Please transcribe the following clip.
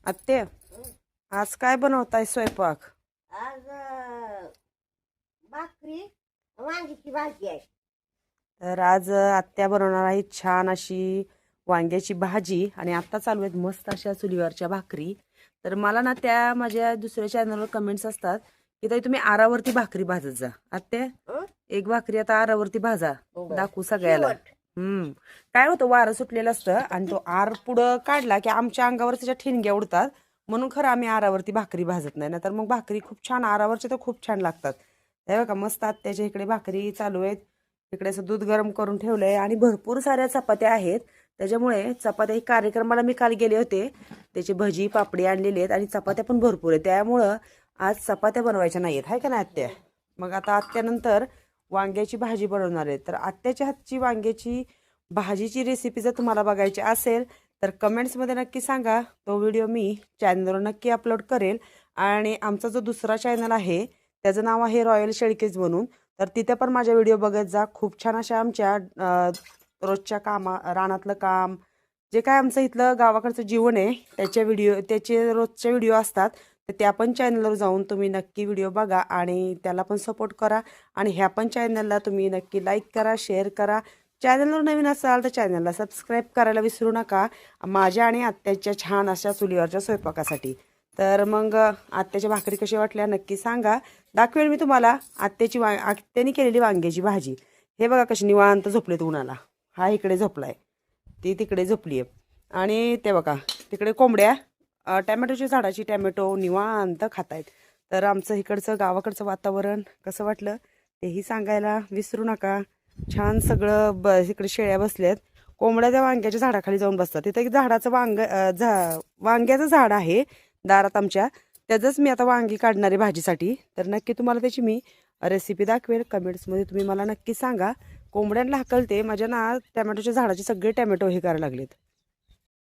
आत्ते, आज काय बनवताय स्वयंपाक? आज भाकरी वांगीची भाजी आहे. तर आज आत्या बनवणार आहे छान अशी वांग्याची भाजी आणि आत्ता चालू आहेत मस्त अशा चुलीवरच्या भाकरी. तर मला ना त्या माझ्या दुसऱ्या चॅनलवर कमेंट्स असतात की ताई तुम्ही आरावरती भाकरी भाजत जा. आत्ते, हं? एक भाकरी आता आरावरती भाजा, बरं. दाखवू सगळ्याला. शेवट. काय होतं, वारं सुटलेलं असतं आणि तो आर पुढं काढला की आमच्या अंगावर त्याच्या ठिणग्या उडतात. म्हणून खरं आम्ही आरावरती भाकरी भाजत नाही, नाहीतर मग भाकरी खूप छान आरावरच्या तर खूप छान लागतात. हे बघा मस्त आत्याच्या इकडे भाकरी चालू आहेत. इकडे असं दूध गरम करून ठेवलंय आणि भरपूर साऱ्या चपात्या आहेत. त्याच्यामुळे चपात्या कार्यक्रमाला मी काल गेले होते, त्याची भजी पापडी आणलेली आहेत आणि चपात्या पण भरपूर आहेत. त्यामुळं आज चपात्या बनवायच्या नाहीयेत, हाय का नाही आत्या? मग आता आत्यानंतर वांग्याची भाजी बनवणार आहे. तर आत्याच्या हातची वांग्याची भाजीची रेसिपी जर तुम्हाला बघायची असेल तर कमेंट्समध्ये नक्की सांगा. तो व्हिडिओ मी चॅनलवर नक्की अपलोड करेल. आणि आमचा जो दुसरा चॅनल आहे त्याचं नाव आहे रॉयल शेळकेज म्हणून, तर तिथे पण माझ्या व्हिडिओ बघत जा. खूप छान अशा आमच्या रोजच्या रानातलं काम, जे काय आमचं इथलं गावाकडचं जीवन आहे त्याचे रोजचे व्हिडिओ असतात. तर त्या पण चॅनलवर जाऊन तुम्ही नक्की व्हिडिओ बघा आणि त्याला पण सपोर्ट करा. आणि ह्या पण चॅनलला तुम्ही नक्की लाईक करा, शेअर करा. चॅनलवर नवीन असाल तर चॅनलला सबस्क्राईब करायला विसरू नका, माझ्या आणि आत्याच्या छान अशा चुलीवरच्या स्वयंपाकासाठी. तर मग आत्याच्या भाकरी कशी वाटल्या नक्की सांगा. दाखवेल मी तुम्हाला आत्याने केलेली वांग्याची भाजी. हे बघा कशी निवांत झोपलेत उन्हाला. हा इकडे झोपलाय, ती तिकडे झोपली आहे. आणि ते बघा तिकडे कोंबड्या टॅमॅटोच्या झाडाची टॅमॅटो निवांत खातायत. तर आमचं इकडचं गावाकडचं वातावरण कसं वाटलं तेही सांगायला विसरू नका. छान सगळं इकडे शेळ्या बसल्यात. कोंबड्या त्या वांग्याच्या झाडाखाली जाऊन बसतात. तिथे एक झाडाचं वांग्याचं झाड आहे दारात आमच्या, त्याचंच मी आता वांगी काढणार आहे भाजीसाठी. तर नक्की तुम्हाला त्याची मी रेसिपी दाखवेल. कमेंट्समध्ये तुम्ही मला नक्की सांगा. कोंबड्यांना हाकलते माझ्या ना टॅमॅटोच्या झाडाचे सगळे टॅमॅटो हे करायला लागलेत.